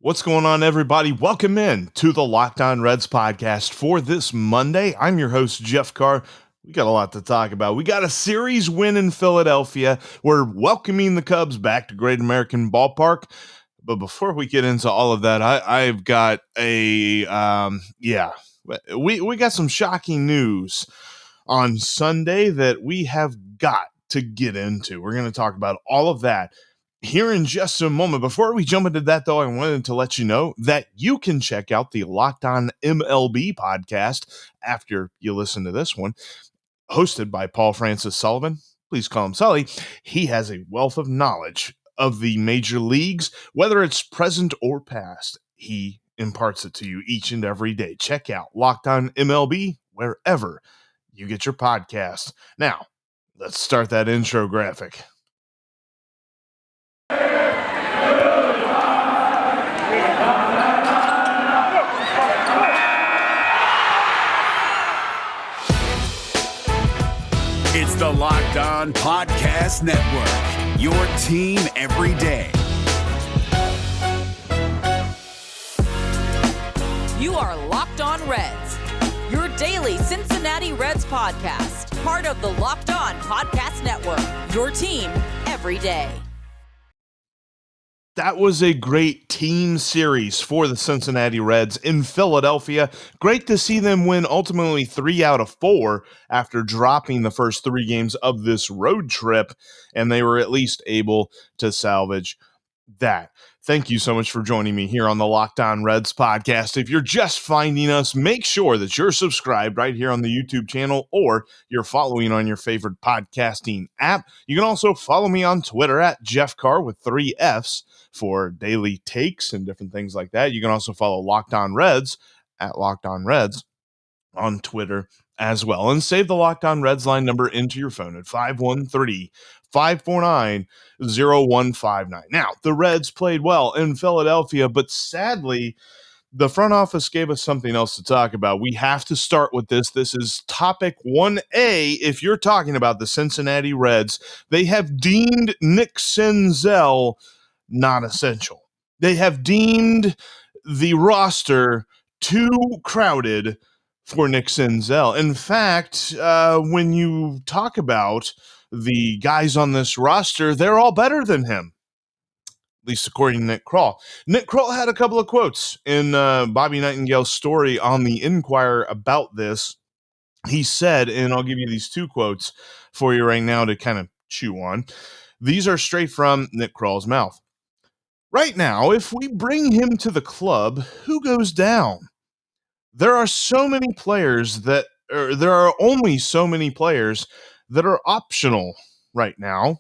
What's going on, everybody? Welcome in to the Locked On Reds podcast for this Monday. I'm your host, Jeff Carr. We got a lot to talk about. We got a series win in Philadelphia. We're welcoming the Cubs back to Great American Ballpark. But before we get into all of that, I've got we got some shocking news on Sunday that we have got to get into. We're going to talk about all of that here in just a moment. Before we jump into that, though, I wanted to let you know that you can check out the Locked On MLB podcast after you listen to this one, hosted by Paul Francis Sullivan. Please call him Sully. He has a wealth of knowledge of the major leagues, whether it's present or past. He imparts it to you each and every day. Check out Locked On MLB wherever you get your podcast. Now, let's start that intro graphic. It's the Locked On Podcast Network, your team every day. You are Locked On Reds, your daily Cincinnati Reds podcast, part of the Locked On Podcast Network, your team every day. That was a great team series for the Cincinnati Reds in Philadelphia. Great to see them win ultimately 3 out of 4 after dropping the first 3 games of this road trip, and they were at least able to salvage that. Thank you so much for joining me here on the Locked On Reds podcast. If you're just finding us, make sure that you're subscribed right here on the YouTube channel or you're following on your favorite podcasting app. You can also follow me on Twitter at Jeff Carr with 3 Fs for daily takes and different things like that. You can also follow Locked On Reds at Locked On Reds on Twitter as well. And save the Locked On Reds line number into your phone at 513-549-0159. Now, the Reds played well in Philadelphia, but sadly, the front office gave us something else to talk about. We have to start with this. This is topic 1A. If you're talking about the Cincinnati Reds, they have deemed Nick Senzel not essential. They have deemed the roster too crowded for Nick Senzel. In fact, when you talk about the guys on this roster, they're all better than him, at least according to Nick Krall. Nick Krall had a couple of quotes in Bobby Nightingale's story on the Inquirer about this. He said, and I'll give you these 2 quotes for you right now to kind of chew on. These are straight from Nick Krall's mouth. Right now, if we bring him to the club, who goes down? There are only so many players that are optional right now.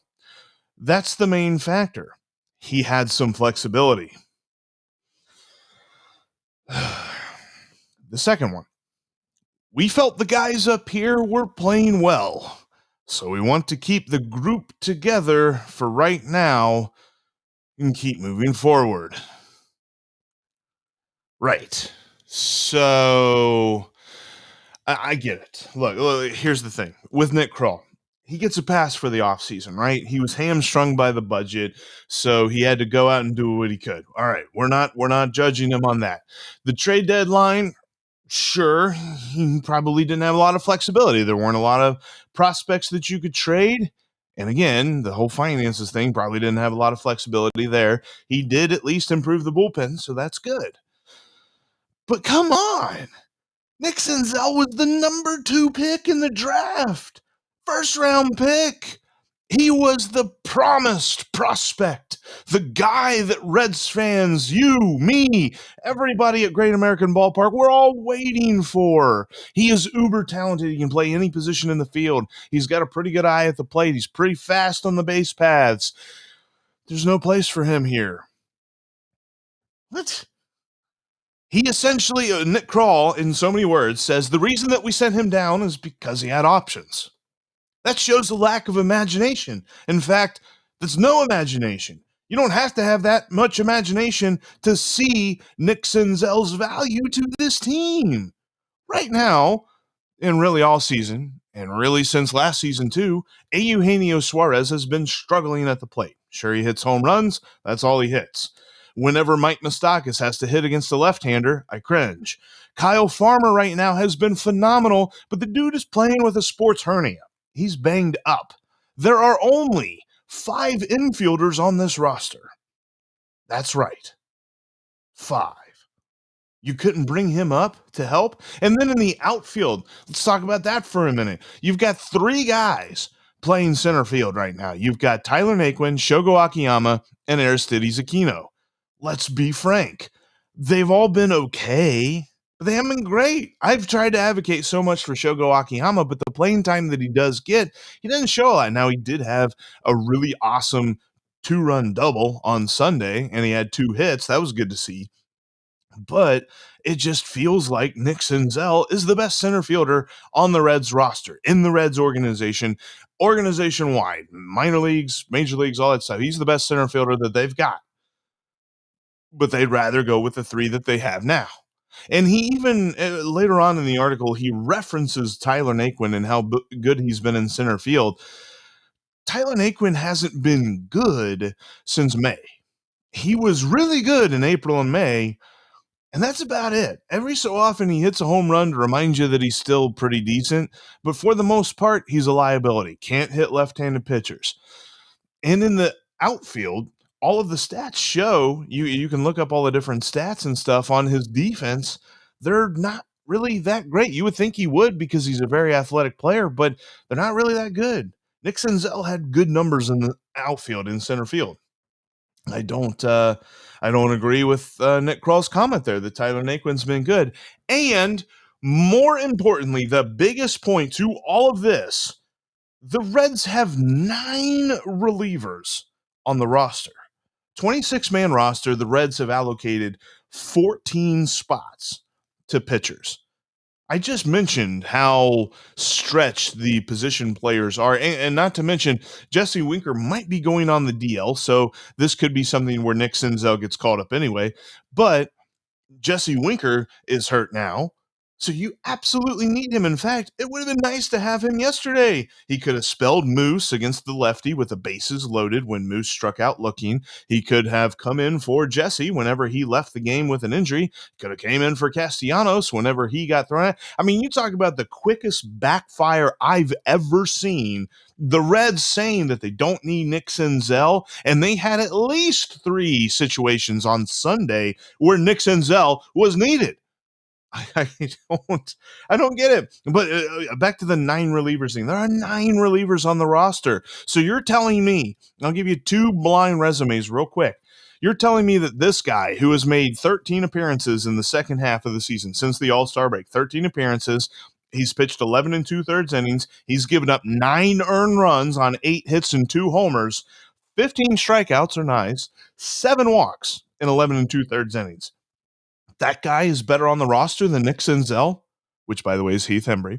That's the main factor. He had some flexibility. The second one. We felt the guys up here were playing well, so we want to keep the group together for right now and keep moving forward. Right. So I get it. Look, here's the thing. With Nick Krall, he gets a pass for the offseason, right? He was hamstrung by the budget, so he had to go out and do what he could. All right, we're not judging him on that. The trade deadline, sure, he probably didn't have a lot of flexibility. There weren't a lot of prospects that you could trade. And again, the whole finances thing probably didn't have a lot of flexibility there. He did at least improve the bullpen, so that's good. But come on. Nick Senzel was the number 2 pick in the draft. First round pick. He was the promised prospect, the guy that Reds fans, you, me, everybody at Great American Ballpark, we're all waiting for. He is uber talented. He can play any position in the field. He's got a pretty good eye at the plate. He's pretty fast on the base paths. There's no place for him here. What? He essentially, Nick Krall, in so many words, says the reason that we sent him down is because he had options. That shows a lack of imagination. In fact, there's no imagination. You don't have to have that much imagination to see Nick Senzel's value to this team. Right now, and really all season, and really since last season too, Eugenio Suarez has been struggling at the plate. Sure, he hits home runs. That's all he hits. Whenever Mike Moustakas has to hit against a left-hander, I cringe. Kyle Farmer right now has been phenomenal, but the dude is playing with a sports hernia. He's banged up. There are only 5 infielders on this roster. That's right. 5. You couldn't bring him up to help? And then in the outfield, let's talk about that for a minute. You've got 3 guys playing center field right now. You've got Tyler Naquin, Shogo Akiyama, and Aristides Aquino. Let's be frank. They've all been okay, but they haven't been great. I've tried to advocate so much for Shogo Akiyama, but the playing time that he does get, he doesn't show a lot. Now, he did have a really awesome 2-run double on Sunday, and he had 2 hits. That was good to see. But it just feels like Nick Senzel is the best center fielder on the Reds roster, in the Reds organization-wide, minor leagues, major leagues, all that stuff. He's the best center fielder that they've got. But they'd rather go with the 3 that they have now. And he even, later on in the article, he references Tyler Naquin and how good he's been in center field. Tyler Naquin hasn't been good since May. He was really good in April and May, and that's about it. Every so often he hits a home run to remind you that he's still pretty decent, but for the most part, he's a liability. Can't hit left-handed pitchers. And in the outfield, all of the stats show, you can look up all the different stats and stuff on his defense. They're not really that great. You would think he would because he's a very athletic player, but they're not really that good. Nick Senzel had good numbers in the outfield, in center field. I don't agree with Nick Krall's comment there that Tyler Naquin's been good. And more importantly, the biggest point to all of this, the Reds have 9 relievers on the roster. 26-man roster, the Reds have allocated 14 spots to pitchers. I just mentioned how stretched the position players are, and not to mention Jesse Winker might be going on the DL, so this could be something where Nick Senzel gets called up anyway, but Jesse Winker is hurt now, so you absolutely need him. In fact, it would have been nice to have him yesterday. He could have spelled Moose against the lefty with the bases loaded when Moose struck out looking. He could have come in for Jesse whenever he left the game with an injury. Could have came in for Castellanos whenever he got thrown out. I mean, you talk about the quickest backfire I've ever seen. The Reds saying that they don't need Nick Senzel, and they had at least 3 situations on Sunday where Nick Senzel was needed. I don't get it. But back to the 9 relievers thing. There are 9 relievers on the roster. So you're telling me, I'll give you 2 blind resumes real quick. You're telling me that this guy who has made 13 appearances in the second half of the season since the All-Star break, 13 appearances, he's pitched 11 2/3 innings, he's given up 9 earned runs on 8 hits and 2 homers, 15 strikeouts or nines, 7 walks in 11 2/3 innings. That guy is better on the roster than Nick Senzel, which, by the way, is Heath Hembry.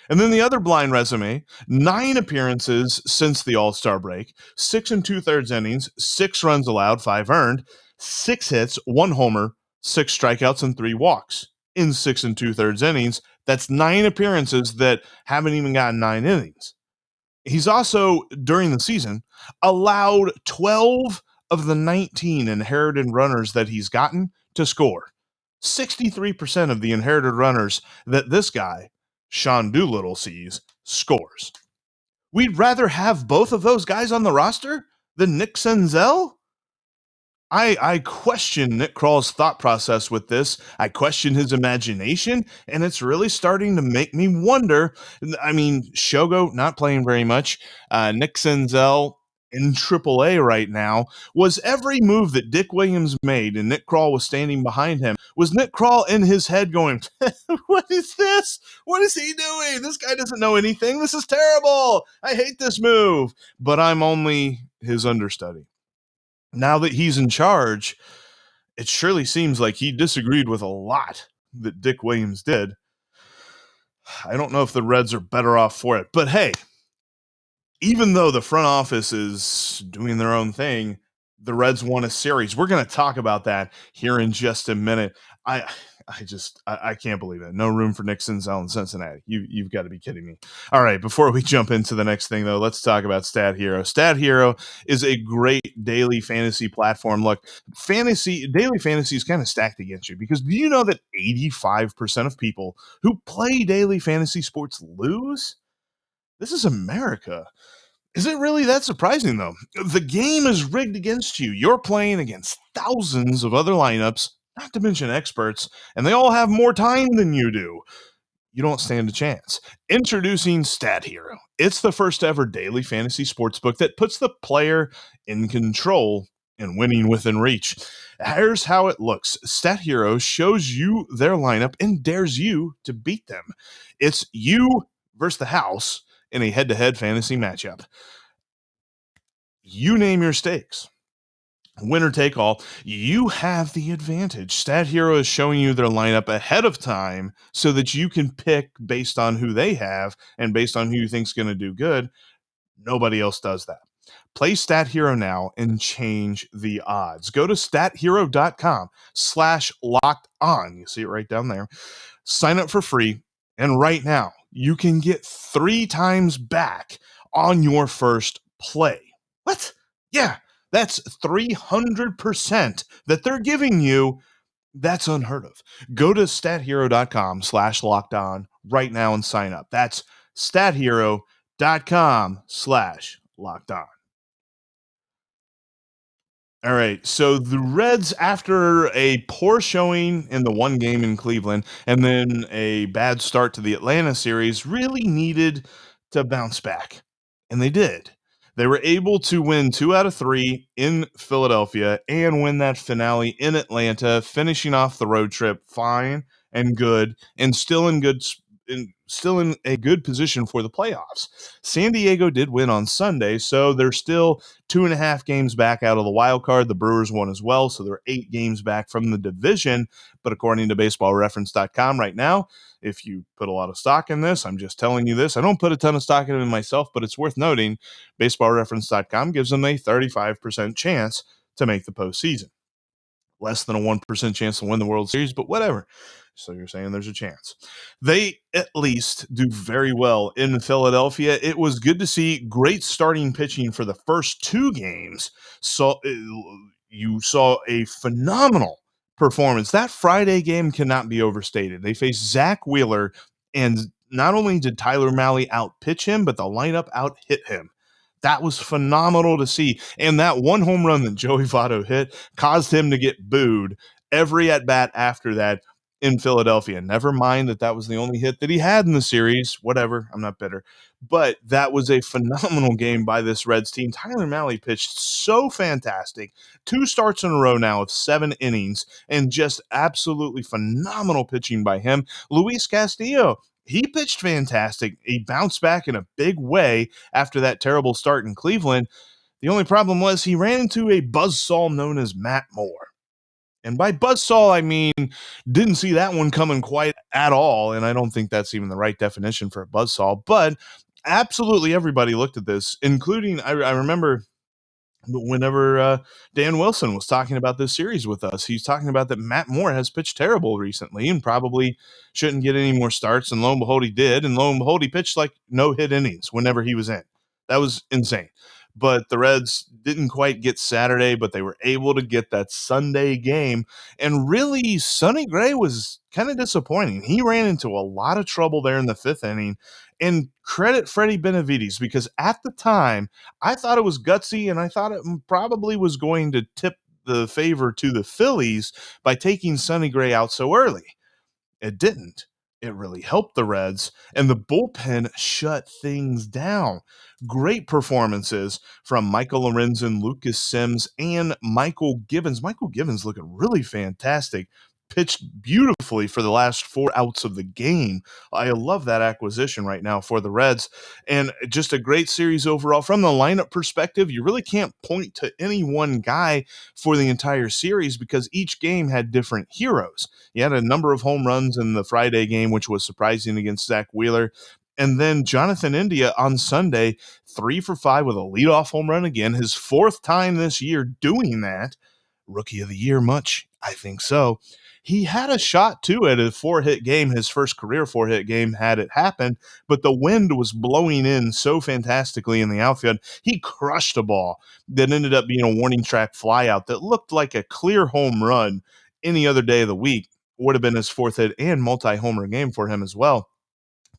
And then the other blind resume, 9 appearances since the All-Star break, 6 2/3 innings, 6 runs allowed, 5 earned, 6 hits, 1 homer, 6 strikeouts, and 3 walks in 6 2/3 innings. That's 9 appearances that haven't even gotten 9 innings. He's also, during the season, allowed 12 of the 19 inherited runners that he's gotten to score. 63% of the inherited runners that this guy, Sean Doolittle, sees scores. We'd rather have both of those guys on the roster than Nick Senzel? I question Nick Krall's thought process with this. I question his imagination, and it's really starting to make me wonder. I mean, Shogo not playing very much. Nick Senzel in AAA right now. Was every move that Dick Williams made and Nick Krall was standing behind him, was Nick Krall in his head going, what is this? What is he doing? This guy doesn't know anything. This is terrible. I hate this move. But I'm only his understudy. Now that he's in charge, it surely seems like he disagreed with a lot that Dick Williams did. I don't know if the Reds are better off for it, but hey, even though the front office is doing their own thing, the Reds won a series. We're going to talk about that here in just a minute. I I can't believe it. No room for Nick Senzel in Cincinnati. You've got to be kidding me. All right, before we jump into the next thing though, let's talk about Stat Hero. Stat Hero is a great daily fantasy platform. Look, daily fantasy is kind of stacked against you because do you know that 85% of people who play daily fantasy sports lose? This is America. Is it really that surprising, though? The game is rigged against you. You're playing against thousands of other lineups, not to mention experts, and they all have more time than you do. You don't stand a chance. Introducing Stat Hero. It's the first ever daily fantasy sportsbook that puts the player in control and winning within reach. Here's how it looks. Stat Hero shows you their lineup and dares you to beat them. It's you versus the house in a head-to-head fantasy matchup. You name your stakes. Winner take all, you have the advantage. Stat Hero is showing you their lineup ahead of time so that you can pick based on who they have and based on who you think's going to do good. Nobody else does that. Play Stat Hero now and change the odds. Go to stathero.com/locked on. You see it right down there. Sign up for free. And right now, you can get 3 times back on your first play. What? Yeah, that's 300% that they're giving you. That's unheard of. Go to stathero.com/locked on right now and sign up. That's stathero.com/locked on. All right. So the Reds, after a poor showing in the one game in Cleveland and then a bad start to the Atlanta series, really needed to bounce back. And they did. They were able to win 2 out of 3 in Philadelphia and win that finale in Atlanta, finishing off the road trip fine and good and still in a good position for the playoffs. San Diego did win on Sunday, so they're still 2.5 games back out of the wild card. The Brewers won as well, so they're 8 games back from the division. But according to baseballreference.com right now, if you put a lot of stock in this, I'm just telling you this. I don't put a ton of stock in it myself, but it's worth noting. Baseballreference.com gives them a 35% chance to make the postseason. Less than a 1% chance to win the World Series, but whatever. So you're saying there's a chance. They at least do very well in Philadelphia. It was good to see great starting pitching for the first 2 games. So you saw a phenomenal performance. That Friday game cannot be overstated. They faced Zach Wheeler, and not only did Tyler Mahle outpitch him, but the lineup out hit him. That was phenomenal to see. And that one home run that Joey Votto hit caused him to get booed every at bat after that in Philadelphia. Never mind that was the only hit that he had in the series. Whatever. I'm not bitter. But that was a phenomenal game by this Reds team. Tyler Mahle pitched so fantastic. 2 starts in a row now of 7 innings and just absolutely phenomenal pitching by him. Luis Castillo, he pitched fantastic. He bounced back in a big way after that terrible start in Cleveland. The only problem was he ran into a buzzsaw known as Matt Moore. And by buzzsaw, I mean, didn't see that one coming quite at all. And I don't think that's even the right definition for a buzzsaw. But absolutely everybody looked at this, including, I remember whenever Dan Wilson was talking about this series with us, he's talking about that Matt Moore has pitched terrible recently and probably shouldn't get any more starts. And lo and behold, he did. And lo and behold, he pitched like no-hit innings whenever he was in. That was insane. But the Reds didn't quite get Saturday, but they were able to get that Sunday game. And really, Sonny Gray was kind of disappointing. He ran into a lot of trouble there in the 5th inning. And credit Freddie Benavides, because at the time, I thought it was gutsy, and I thought it probably was going to tip the favor to the Phillies by taking Sonny Gray out so early. It didn't. It really helped the Reds, and the bullpen shut things down. Great performances from Michael Lorenzen, Lucas Sims, and Michael Givens. Michael Givens looking really fantastic. Pitched beautifully for the last 4 outs of the game. I love that acquisition right now for the Reds. And just a great series overall. From the lineup perspective, you really can't point to any one guy for the entire series because each game had different heroes. You had a number of home runs in the Friday game, which was surprising against Zach Wheeler. And then Jonathan India on Sunday, 3 for 5 with a leadoff home run again, his fourth time this year doing that. Rookie of the year, much? I think so. He had a shot too at a 4-hit game, his first career 4-hit game had it happened, but the wind was blowing in so fantastically in the outfield. He crushed a ball that ended up being a warning track flyout that looked like a clear home run any other day of the week. Would have been his fourth hit and multi-homer game for him as well.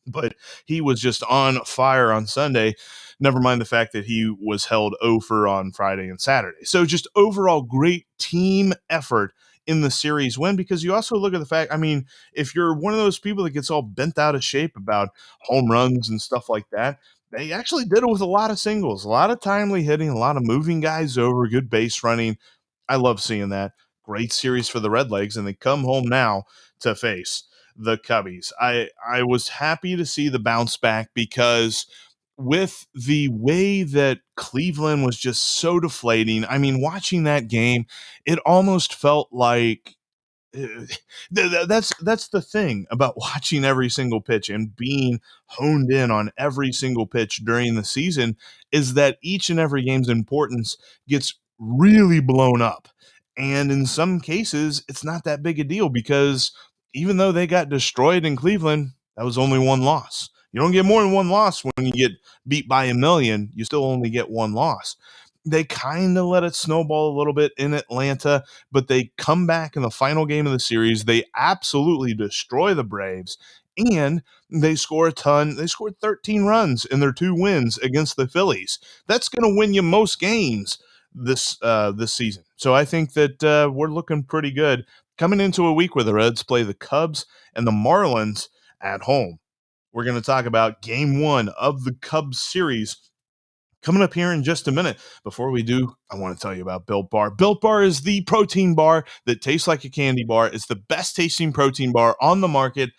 But he was just on fire on Sunday. Never mind the fact that he was held over on Friday and Saturday. So just overall great team effort in the series win, because you also look at the fact, I mean, if you're one of those people that gets all bent out of shape about home runs and stuff like that, they actually did it with a lot of singles, a lot of timely hitting, a lot of moving guys over, good base running. I love seeing that. Great series for the Redlegs, and they come home now to face the Cubbies. I was happy to see the bounce back, because with the way that Cleveland was just so deflating, I mean, watching that game, it almost felt like that's the thing about watching every single pitch and being honed in on every single pitch during the season, is that each and every game's importance gets really blown up. And in some cases, it's not that big a deal, because even though they got destroyed in Cleveland, that was only one loss. You don't get more than one loss when you get beat by a million. You still only get one loss. They kind of let it snowball a little bit in Atlanta, but they come back in the final game of the series. They absolutely destroy the Braves, and they score a ton. They scored 13 runs in their 2 wins against the Phillies. That's going to win you most games this season. So I think that we're looking pretty good coming into a week where the Reds play the Cubs and the Marlins at home. We're going to talk about game 1 of the Cubs series coming up here in just a minute. Before we do, I want to tell you about Built Bar. Built Bar is the protein bar that tastes like a candy bar. It's the best tasting protein bar on the market.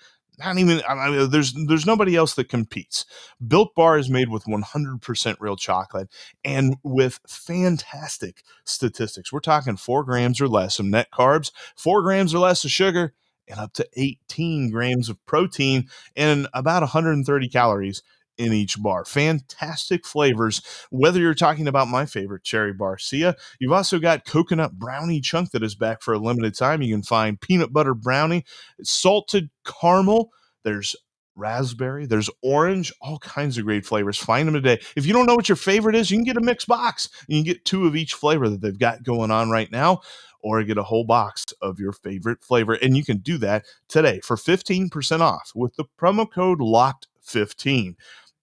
I mean, there's nobody else that competes. Built Bar is made with 100% real chocolate and with fantastic statistics. We're talking 4 grams or less of net carbs, 4 grams or less of sugar, and up to 18 grams of protein and about 130 calories in each bar. Fantastic flavors, whether you're talking about my favorite cherry barcia. You've also got coconut brownie chunk that is back for a limited time. You can find peanut butter brownie, salted caramel. There's raspberry, there's orange, all kinds of great flavors. Find them today. If you don't know what your favorite is, you can get a mixed box. You can get 2 of each flavor that they've got going on right now, or get a whole box of your favorite flavor. And you can do that today for 15% off with the promo code LOCKED15.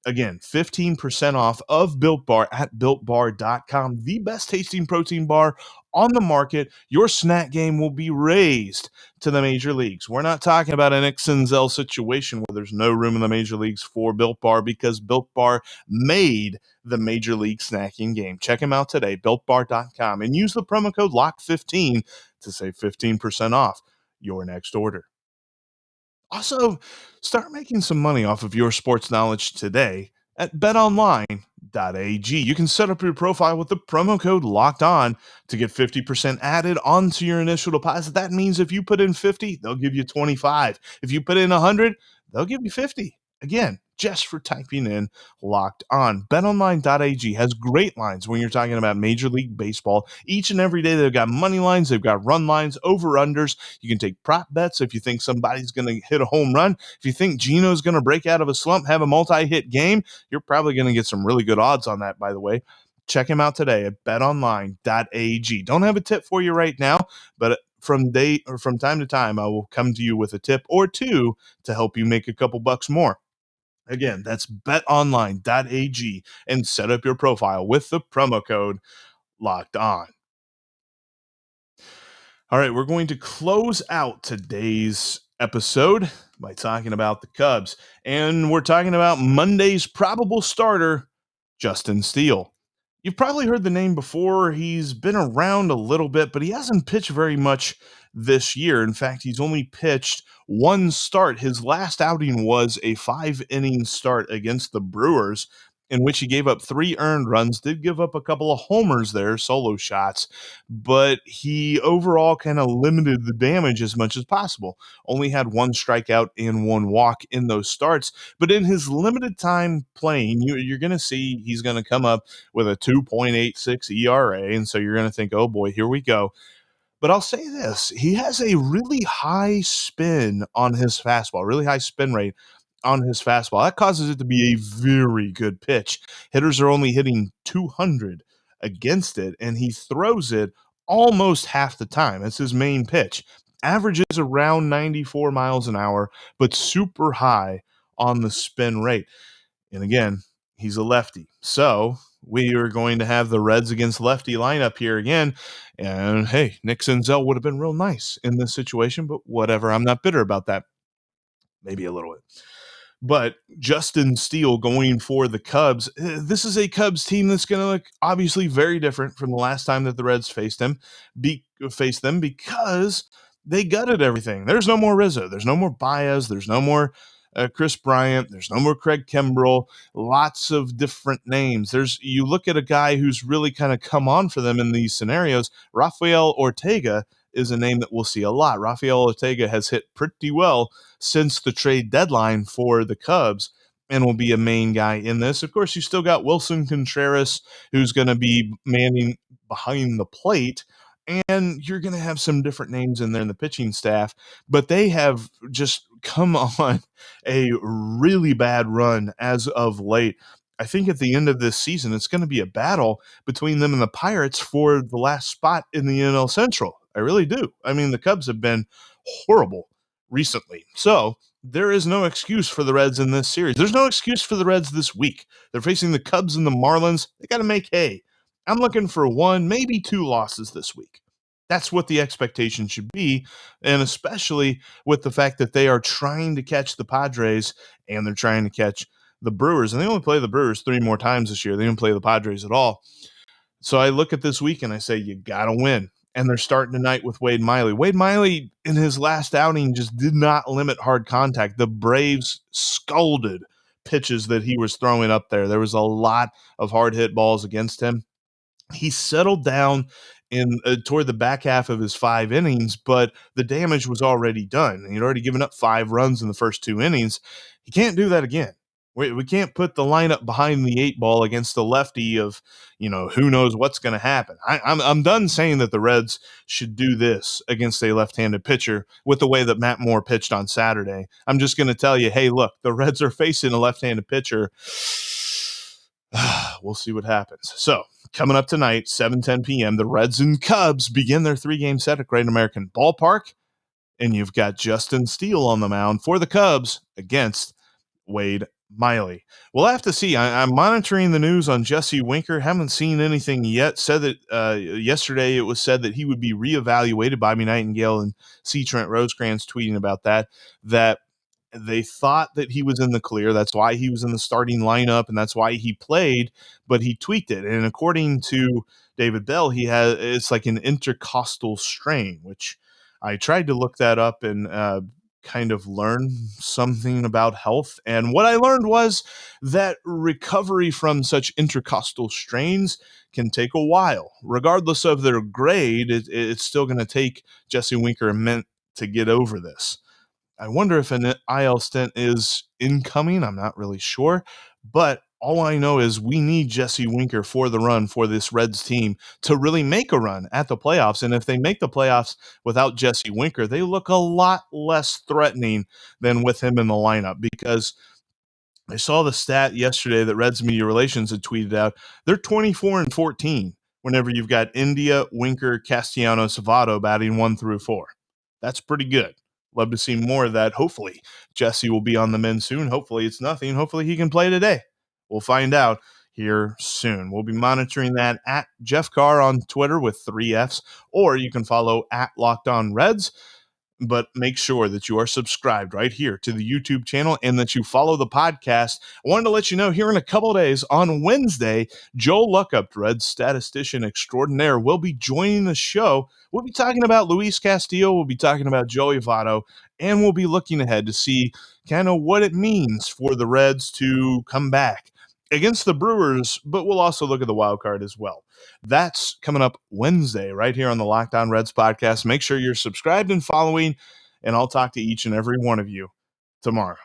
Again, 15% off of Built Bar at BuiltBar.com, the best tasting protein bar on the market. Your snack game will be raised to the major leagues. We're not talking about a Nick Senzel situation where there's no room in the major leagues for Built Bar, because Built Bar made the major league snacking game. Check them out today, BuiltBar.com, and use the promo code LOCK15 to save 15% off your next order. Also, start making some money off of your sports knowledge today at betonline.ag. You can set up your profile with the promo code Locked On to get 50% added onto your initial deposit. That means if you put in 50, they'll give you 25. If you put in 100, they'll give you 50. Again, just for typing in Locked On. BetOnline.ag has great lines when you're talking about Major League Baseball. Each and every day they've got money lines, they've got run lines, over-unders. You can take prop bets if you think somebody's going to hit a home run. If you think Gino's going to break out of a slump, have a multi-hit game, you're probably going to get some really good odds on that, by the way. Check him out today at betonline.ag. Don't have a tip for you right now, but from time to time, I will come to you with a tip or two to help you make a couple bucks more. Again, that's betonline.ag and set up your profile with the promo code Locked On. All right, we're going to close out today's episode by talking about the Cubs. And we're talking about Monday's probable starter, Justin Steele. You've probably heard the name before. He's been around a little bit, but he hasn't pitched very much this year. In fact, he's only pitched 1 start. His last outing was a 5-inning start against the Brewers. in which he gave up 3 earned runs, did give up a couple of homers there, solo shots, but he overall kind of limited the damage as much as possible. Only had 1 strikeout and 1 walk in those starts, but in his limited time playing, you're going to see he's going to come up with a 2.86 ERA, and so you're going to think, oh boy, here we go. But I'll say this, he has a really high spin on his fastball, really high spin rate on his fastball. That causes it to be a very good pitch. Hitters are only hitting 200 against it, and he throws it almost half the time. It's his main pitch. Averages around 94 miles an hour, but super high on the spin rate. And again, he's a lefty. So we are going to have the Reds against lefty lineup here again. And hey, Nick Senzel would have been real nice in this situation, but whatever. I'm not bitter about that. Maybe a little bit. But Justin Steele going for the Cubs. This is a Cubs team that's going to look obviously very different from the last time that the Reds faced them because they gutted everything. There's no more Rizzo. There's no more Baez. There's no more Chris Bryant. There's no more Craig Kimbrell. Lots of different names. You look at a guy who's really kind of come on for them in these scenarios. Rafael Ortega is a name that we'll see a lot. Rafael Ortega has hit pretty well since the trade deadline for the Cubs and will be a main guy in this. Of course, you still got Wilson Contreras, who's going to be manning behind the plate, and you're going to have some different names in there in the pitching staff, but they have just come on a really bad run as of late. I think at the end of this season, it's going to be a battle between them and the Pirates for the last spot in the NL Central. I really do. I mean, the Cubs have been horrible recently. So there is no excuse for the Reds in this series. There's no excuse for the Reds this week. They're facing the Cubs and the Marlins. They got to make hay. I'm looking for 1, maybe 2 losses this week. That's what the expectation should be, and especially with the fact that they are trying to catch the Padres and they're trying to catch the Brewers, and they only play the Brewers 3 more times this year. They didn't play the Padres at all. So I look at this week and I say, you got to win. And they're starting tonight with Wade Miley. Wade Miley, in his last outing, just did not limit hard contact. The Braves scolded pitches that he was throwing up there. There was a lot of hard hit balls against him. He settled down in toward the back half of his 5 innings, but the damage was already done. He'd already given up 5 runs in the first 2 innings. He can't do that again. We can't put the lineup behind the 8 ball against the lefty of, who knows what's going to happen. I'm done saying that the Reds should do this against a left-handed pitcher with the way that Matt Moore pitched on Saturday. I'm just going to tell you, hey, look, the Reds are facing a left-handed pitcher. We'll see what happens. So coming up tonight, 7:10 p.m., the Reds and Cubs begin their 3-game set at Great American Ballpark, and you've got Justin Steele on the mound for the Cubs against Wade Miley. We'll have to see. I'm monitoring the news on Jesse Winker. Haven't seen anything yet. Said that yesterday it was said that he would be reevaluated. Bobby Nightingale and C. Trent Rosecrans tweeting about that they thought that he was in the clear. That's why he was in the starting lineup, and that's why he played, but he tweaked it. And according to David Bell, it's like an intercostal strain, which I tried to look that up and kind of learn something about health. And what I learned was that recovery from such intercostal strains can take a while. Regardless of their grade, it's still going to take Jesse Winker a minute to get over this. I wonder if an IL stint is incoming. I'm not really sure, but all I know is we need Jesse Winker for the run for this Reds team to really make a run at the playoffs. And if they make the playoffs without Jesse Winker, they look a lot less threatening than with him in the lineup, because I saw the stat yesterday that Reds Media Relations had tweeted out. They're 24-14 whenever you've got India, Winker, Castellanos, Votto batting 1 through 4. That's pretty good. Love to see more of that. Hopefully, Jesse will be on the mend soon. Hopefully, it's nothing. Hopefully, he can play today. We'll find out here soon. We'll be monitoring that at Jeff Carr on Twitter with 3 Fs, or you can follow at Locked On Reds. But make sure that you are subscribed right here to the YouTube channel and that you follow the podcast. I wanted to let you know here in a couple of days, on Wednesday, Joe Luckup, Reds statistician extraordinaire, will be joining the show. We'll be talking about Luis Castillo. We'll be talking about Joey Votto, and we'll be looking ahead to see kind of what it means for the Reds to come back against the Brewers, but we'll also look at the wild card as well. That's coming up Wednesday right here on the Locked On Reds podcast. Make sure you're subscribed and following, and I'll talk to each and every one of you tomorrow.